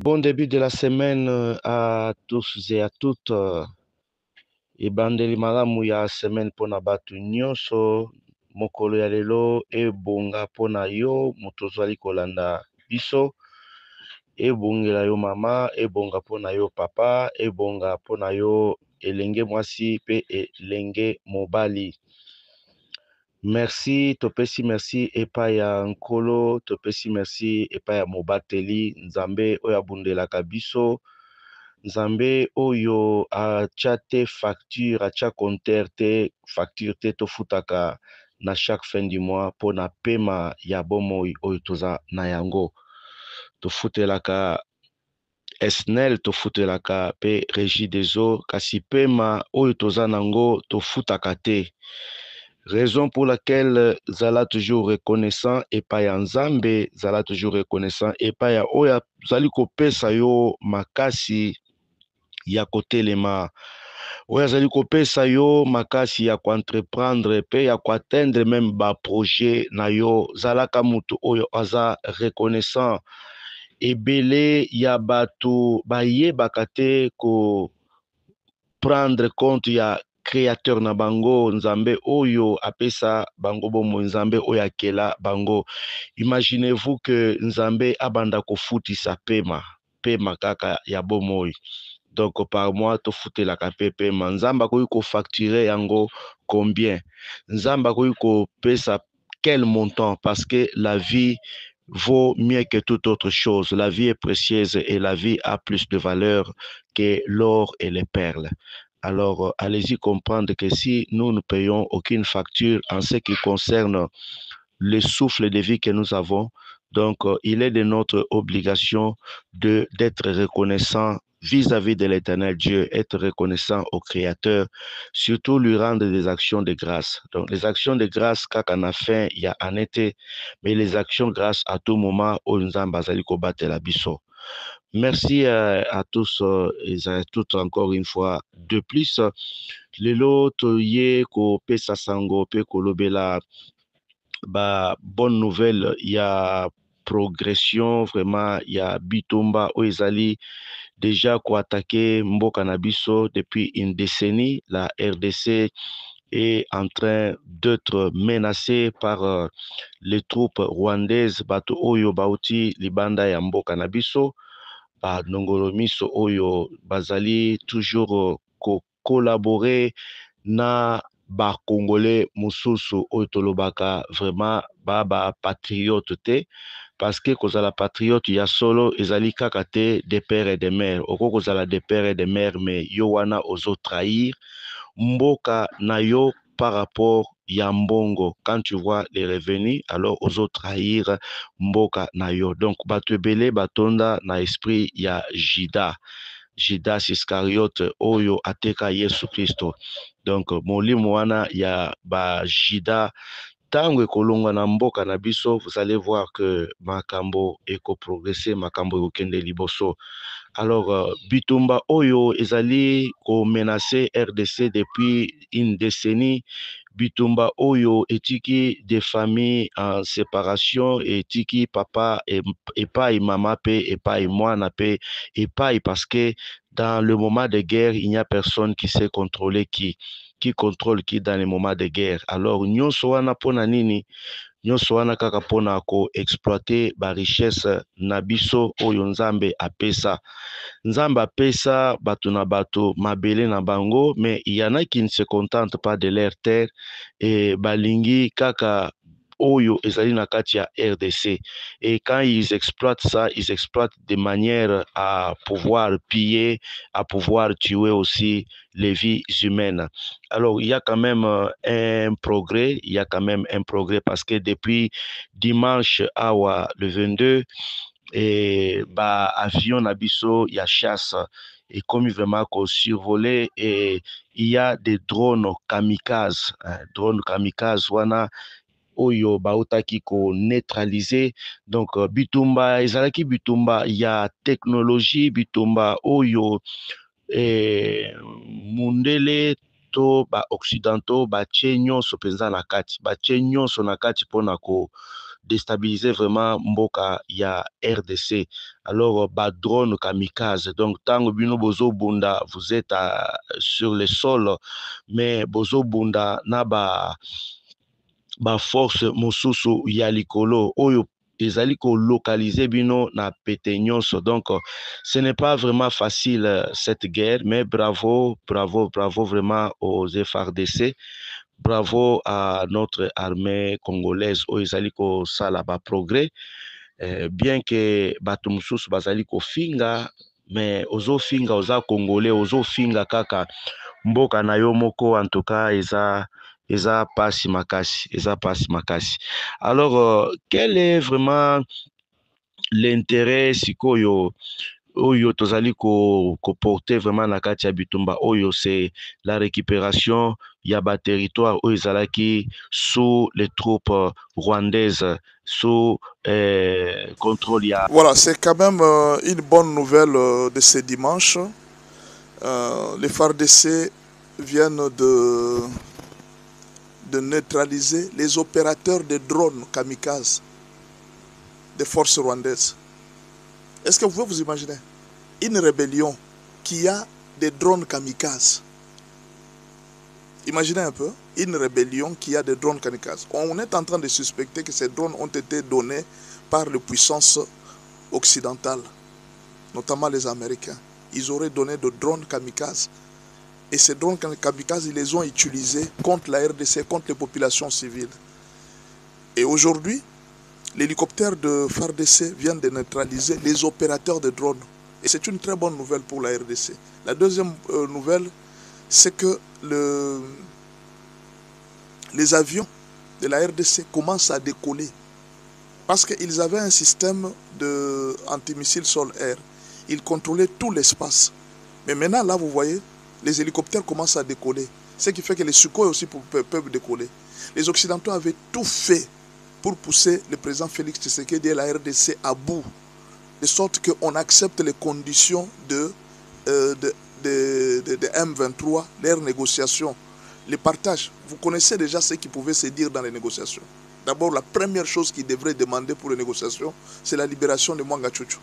Bon début de la semaine à tous et à toutes. Ebandeli malamu ya semaine mpona bato nyonso. Mokolo ya lelo ebonga mpona yo moto ozali kolanda biso. Ebongela yo mama, ebonga mpona yo papa, ebonga mpona yo elenge mwasi pe elenge mobali. Merci, topesi merci epai ya nkolo, topesi merci epai ya mobateli nzambe oyo abundelaka biso. Nzambe oyo atia te facture, atia compteur te facture te tofutaka na chaque fin du mois mpona pema ya bomoi oyo toza na yango. Tofutelaka SNEL, tofutelaka pe Régie des eaux, kasi pema oyo toza nango tofutaka te. Raison pour laquelle zala toujours reconnaissant epai ya Nzambe, zala toujours reconnaissant epai ya oyo zali kopesa yo makasi ya kotelema, oyo azali kopesa yo makasi ya koentreprendre pe ya koatteindre même ba projet na yo. Zalaka mutu oyo aza reconnaissant. Ebele ya bato bayebaka te ko prendre compte ya créateur na bango, nzambe oyo apesa bango bomoi, nzambe oyo akela bango. Imaginez-vous que nzambe abanda kofutisa pema kaka ya bomoi. Donc par mois tofutelaka pe pema. Nzambe akoki kofacturer yango combien? Nzambe akoki kopesa quel montant? Parce que la vie vaut mieux que toute autre chose. La vie est précieuse et la vie a plus de valeur que l'or et les perles. Alors, allez-y comprendre que si nous ne payons aucune facture en ce qui concerne le souffle de vie que nous avons, donc il est de notre obligation d'être reconnaissant vis-à-vis de l'éternel Dieu, être reconnaissant au Créateur, surtout lui rendre des actions de grâce. Donc les actions de grâce, quand on a fait, il y a en été, mais les actions de grâce à tout moment, où nous avons battre la biso. Merci à tous et à toutes encore une fois de plus. Lelo toye ko pesa sango pe kolobela ba bonne nouvelle, il y a progression vraiment, il y a Bitumba Oezali déjà ko attaqué Mboka na biso depuis une décennie. La RDC est en train d'être menacée par les troupes rwandaises bato oyo bauti libanda ya Mboka na biso. Ba nongolo miso oyo bazali toujours ko collaborer na ba congolais mususu oyo tolobaka vraiment ba patriote te, parce que kozala patriote ya solo ezali kaka te de père et de mère. Oko kozala de père et de mère mais yo wana ozo trahir mboka na yo par rapport ya mbongo. Quand tu vois les revenus, alors ozo trahir mboka na yo. Donc bato ebele batonda na esprit ya Judas Iscariote oyo ateka Yesu Kristo. Donc molimo wana ya ba Jida tango ekolongwa na mboka na biso, vous allez voir que makambo eko progresser, makambo ekokende liboso. Alors Bitumba oyo ezali ko menacer RDC depuis une décennie. Bitumba oyo etiki des familles en séparation, etiki papa epai mama pe epai mwana pe epai, parce que dans le moment de guerre, il n'y a personne qui sait contrôler qui contrôle qui dans les moments de guerre. Alors nyonso wana pona nini? Nyonso wana kaka pona ko exploiter ba richesse na biso oyo Nzambe apesa. Nzambe apesa bato na bato mabele na bango, mais il y en a qui ne se contentent pas de leur terre et balingi kaka oyo ezali na kati ya RDC. Et quand ils exploitent ça, ils exploitent de manière à pouvoir piller, à pouvoir tuer aussi les vies humaines. Alors, il y a quand même un progrès, il y a quand même un progrès, parce que depuis dimanche awa le 22, et bah avion na biso ya chasse et comme vraiment qu'on survolait, et il y a des drones kamikazes, drones kamikazes wana oyo bautaki ko neutraliser. Donc bitumba ezalaki bitumba ya technologie, bitumba oyo mundele to ba occidentaux batie nyonso penza na kati, batie nyonso na kati mpona ko déstabiliser vraiment mboka ya RDC. Alors ba drone kamikaze, donc tango bino bozo bunda, vous êtes sur le sol, mais bozo bunda na ba force mosusu ya likolo oyo ezali ko localiser bino na pete nyonso. Donc ce n'est pas vraiment facile cette guerre, mais bravo, bravo, bravo vraiment aux FARDC. Bravo à notre armée congolaise oyo ezali ko sala ba progrès, bien que bato mosusu bazali ko finga, mais ozo finga oza congolais, ozo finga kaka mboka na yo moko. En tout cas eza pasi makasi, eza pasi makasi. Alors quel est vraiment l'intérêt sikoyo oyo tozali ko porter vraiment na kati ya bitumba oyo? C'est la récupération ya ba territoire oyo ezalaki sous les troupes rwandaises, sous contrôle ya... Voilà, c'est quand même une bonne nouvelle de ce dimanche. Les FARDC viennent de neutraliser les opérateurs de drones kamikazes des forces rwandaises. Est-ce que vous pouvez vous imaginer une rébellion qui a des drones kamikazes? Imaginez un peu, une rébellion qui a des drones kamikazes. On est en train de suspecter que ces drones ont été donnés par les puissances occidentales, notamment les Américains. Ils auraient donné de drones kamikazes. Et ces drones kamikazes, ils les ont utilisés contre la RDC, contre les populations civiles. Et aujourd'hui, l'hélicoptère de FARDC vient de neutraliser les opérateurs de drones. Et c'est une très bonne nouvelle pour la RDC. La deuxième nouvelle, c'est que les avions de la RDC commencent à décoller. Parce qu'ils avaient un système antimissile sol-air. Ils contrôlaient tout l'espace. Mais maintenant, là, vous voyez, les hélicoptères commencent à décoller. Ce qui fait que les Sukhoi aussi peuvent décoller. Les Occidentaux avaient tout fait pour pousser le président Félix Tshisekedi et la RDC à bout. De sorte qu'on accepte les conditions de M23, leurs négociations, les partages. Vous connaissez déjà ce qui pouvait se dire dans les négociations. D'abord, la première chose qu'ils devraient demander pour les négociations, c'est la libération de Mwanga Tchouchou.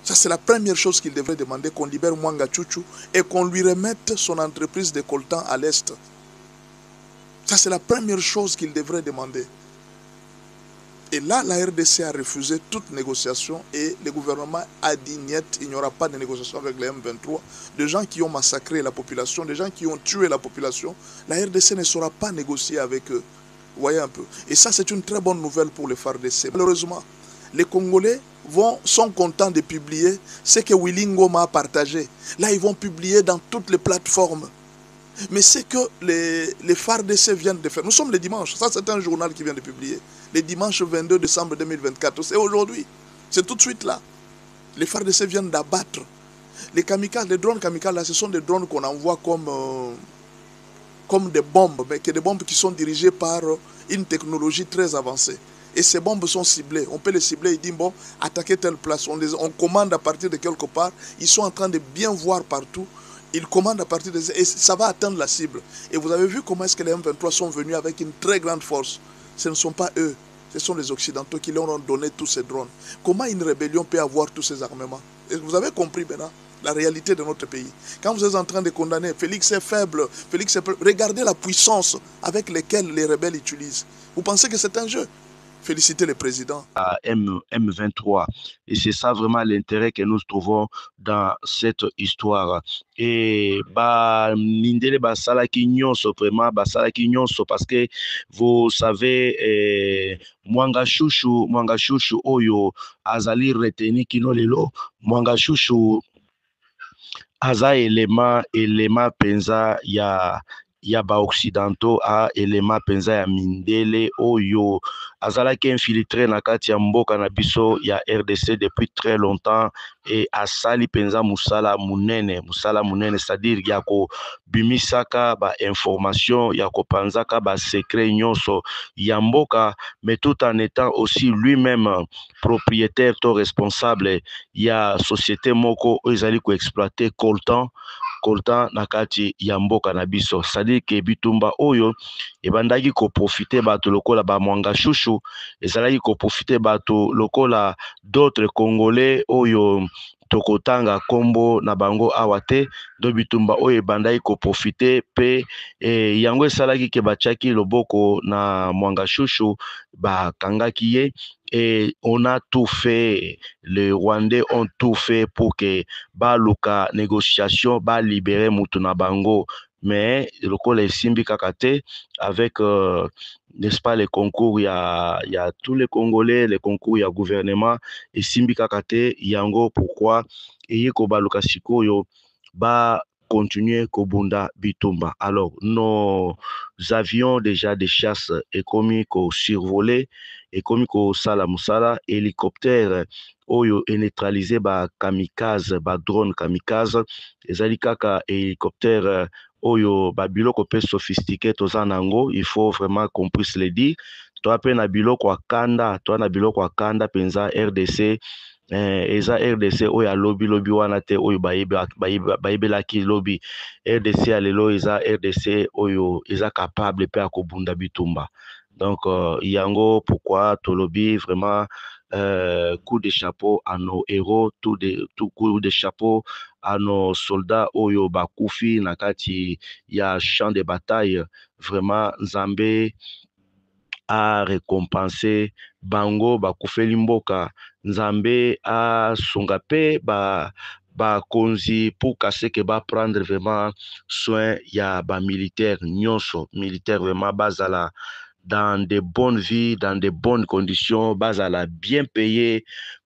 Ça, c'est la première chose qu'il devrait demander, qu'on libère Mwanga Tchouchou et qu'on lui remette son entreprise de coltan à l'Est. Ça, c'est la première chose qu'il devrait demander. Et là, la RDC a refusé toute négociation et le gouvernement a dit niet, il n'y aura pas de négociation avec les M23. Des gens qui ont massacré la population, des gens qui ont tué la population, la RDC ne saura pas négocier avec eux. Vous voyez un peu. Et ça, c'est une très bonne nouvelle pour les FARDC. Malheureusement, les Congolais sont contents de publier ce que Willy Ngoma a partagé. Là, ils vont publier dans toutes les plateformes. Mais c'est que les FARDC viennent de faire. Nous sommes le dimanche. Ça, c'est un journal qui vient de publier. Le dimanche 22 décembre 2024. C'est aujourd'hui. C'est tout de suite là. Les FARDC viennent d'abattre. Les kamikazes, les drones kamikazes, là, ce sont des drones qu'on envoie comme des bombes, mais que des bombes qui sont dirigées par une technologie très avancée. Et ces bombes sont ciblées. On peut les cibler et dire, bon, attaquer telle place. On commande à partir de quelque part. Ils sont en train de bien voir partout. Ils commandent à partir de... Et ça va atteindre la cible. Et vous avez vu comment est-ce que les M23 sont venus avec une très grande force. Ce ne sont pas eux. Ce sont les Occidentaux qui leur ont donné tous ces drones. Comment une rébellion peut avoir tous ces armements? Et vous avez compris maintenant la réalité de notre pays. Quand vous êtes en train de condamner, Félix est faible, regardez la puissance avec laquelle les rebelles utilisent. Vous pensez que c'est un jeu? Féliciter le président. À M23. Et c'est ça vraiment l'intérêt que nous trouvons dans cette histoire. Et Nindele Basalaki Nyonso, vraiment Basalaki Nyonso, parce que vous savez, Mwanga Chouchou Oyo, Azali Reteni Kino Lelo, Mwanga Chouchou, Aza élément penza ya ba occidentaux a élément penza ya mindele oyo azalaki infiltré na kati ya mboka na biso ya RDC depuis très longtemps et asali penza musala munene, c'est-à-dire ya ko bimisaka ba information ya ko panzaka ba secret nyonso ya mboka, mais tout en étant aussi lui-même propriétaire to responsable ya société moko ezali ko exploiter coltan récoltant na kati ya mboka na biso. C'est-à-dire que bitumba oyo ebandaki ko profiter bato lokola ba mwanga chouchou, ezalaki ko profiter bato lokola d'autres Congolais oyo tokotanga kombo na bango awa te. Do bitumba oyo ebandaki ko profiter pe yango esalaki ke batiaki loboko na mwanga chouchou bakangaki ye. Et on a tout fait, les Rwandais ont tout fait pour que baluka négociation ba libérer Mutuna Bango, mais le col est simbi kakate avec n'est-ce pas les concours, il y a tous les Congolais, les concours, il y a gouvernement et simbi kakate yango pourquoi et ko baluka sikoyo ba continuer Kobunda Bitumba. Alors, nos avions déjà des chasses et commis qu'on survolait et commis qu'on sala musala, hélicoptère oyo est neutralisé ba kamikaze, ba drone kamikaze, ezali kaka hélicoptère oyo ba biloko pe sophistiqué tozanango, il faut vraiment qu'on puisse le dire. Toi pe na biloko akanda, toi na biloko akanda penza RDC eza RDC oyo lobi wana te oyo bayebelaki lobi. RDC ya lelo eza RDC oyo eza capable pe akobunda bitumba. Donc yango pourquoi tolobi vraiment coup de chapeau à nos héros, tout coup de chapeau à nos soldats oyo bakufi na kati ya champ de bataille. Vraiment Nzambe a récompensé bango bakufeli mboka, Nzambe a sunga pe ba konzi pour casser que ba prendre vraiment soin ya ba militaire nyonso, militaire vraiment bazala dans de bonnes vies, dans de bonnes conditions, bazala bien payé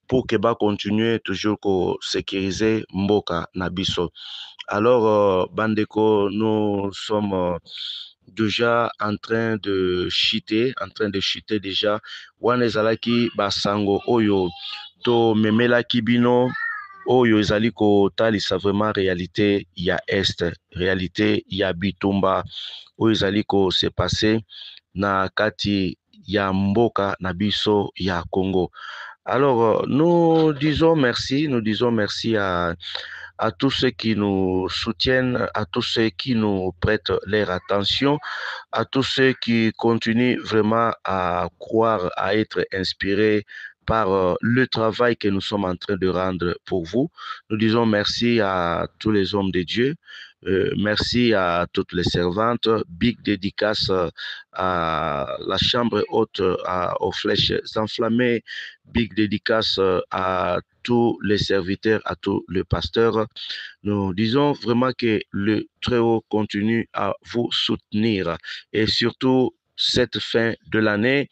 pour que ba continuer toujours ko sécuriser mboka na biso. Alors bandeko, nous sommes déjà en train de chuter déjà. Wana ezalaki basango oyo to memelaki bino oyo ezali ko talisa vraiment réalité ya est, réalité ya bitumba oyo ezali ko se passer na kati ya mboka na biso ya Congo. Alors nous disons merci à tous ceux qui nous soutiennent, à tous ceux qui nous prêtent leur attention, à tous ceux qui continuent vraiment à croire, à être inspirés par le travail que nous sommes en train de rendre pour vous. Nous disons merci à tous les hommes de Dieu, merci à toutes les servantes, big dédicace à la chambre haute, aux flèches enflammées, big dédicace à tous les serviteurs, à tous les pasteurs. Nous disons vraiment que le Très-Haut continue à vous soutenir et surtout cette fin de l'année,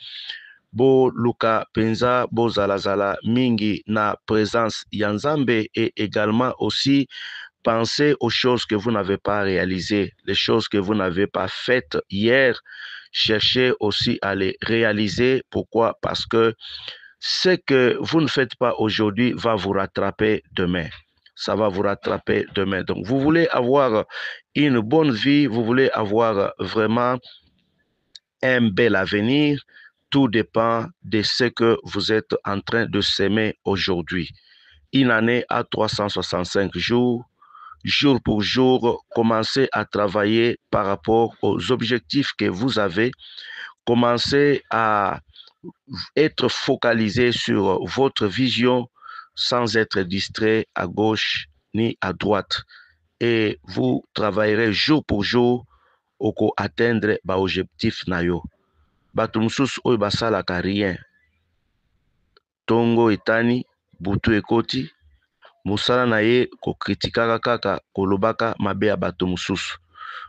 Bo Luka Penza, Bo Zalazala Mingi na présence Yanzambe et également aussi pensez aux choses que vous n'avez pas réalisées, les choses que vous n'avez pas faites hier. Cherchez aussi à les réaliser. Pourquoi? Parce que ce que vous ne faites pas aujourd'hui va vous rattraper demain. Ça va vous rattraper demain. Donc, vous voulez avoir une bonne vie, vous voulez avoir vraiment un bel avenir. Tout dépend de ce que vous êtes en train de s'aimer aujourd'hui. Une année à 365 jours, jour pour jour, commencez à travailler par rapport aux objectifs que vous avez. Commencez à être focalisé sur votre vision sans être distrait à gauche ni à droite. Et vous travaillerez jour pour jour pour atteindre l'objectif nayo. Bato mususu oyo basalaka rien. Tongo etani, butu ekoti, musala na ye ko kritikaka kaka kolobaka mabe ya bato mususu.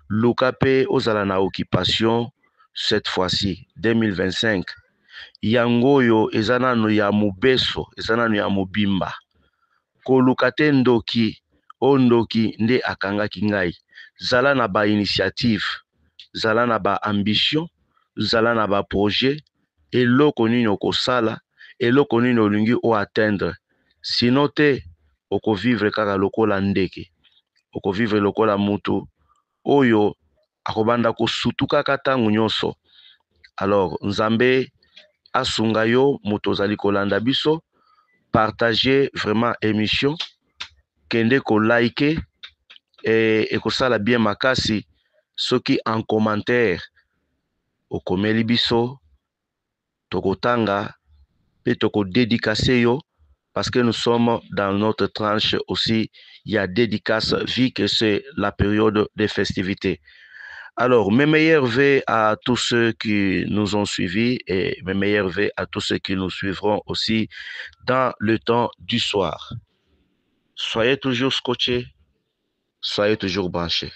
Luka pe ozala na occupation cette fois-ci 2025. Yango yo eza nanu ya mubeso, eza nanu ya mubimba. Koluka te ndoki, o ndoki nde akangaki ngai. Zala na ba initiative, zala na ba ambition, zala na ba projet, eloko nini okosala, eloko nini olingi o atteindre. Sinon te oko vivre kaka lokola ndeke, oko vivre lokola mutu oyo akobanda kosutuka katangu nyonso. Alors Nzambe asunga yo moto ozali kolanda biso, partager vraiment émission, kende ko like, et ça la bien makasi soki en commentaire okomeli biso tokotanga pe tokodédicacer yo parce que nous sommes dans notre tranche aussi, il y a dédicace vu que c'est la période des festivités. Alors, mes meilleurs vœux à tous ceux qui nous ont suivis et mes meilleurs vœux à tous ceux qui nous suivront aussi dans le temps du soir. Soyez toujours scotchés, soyez toujours branchés.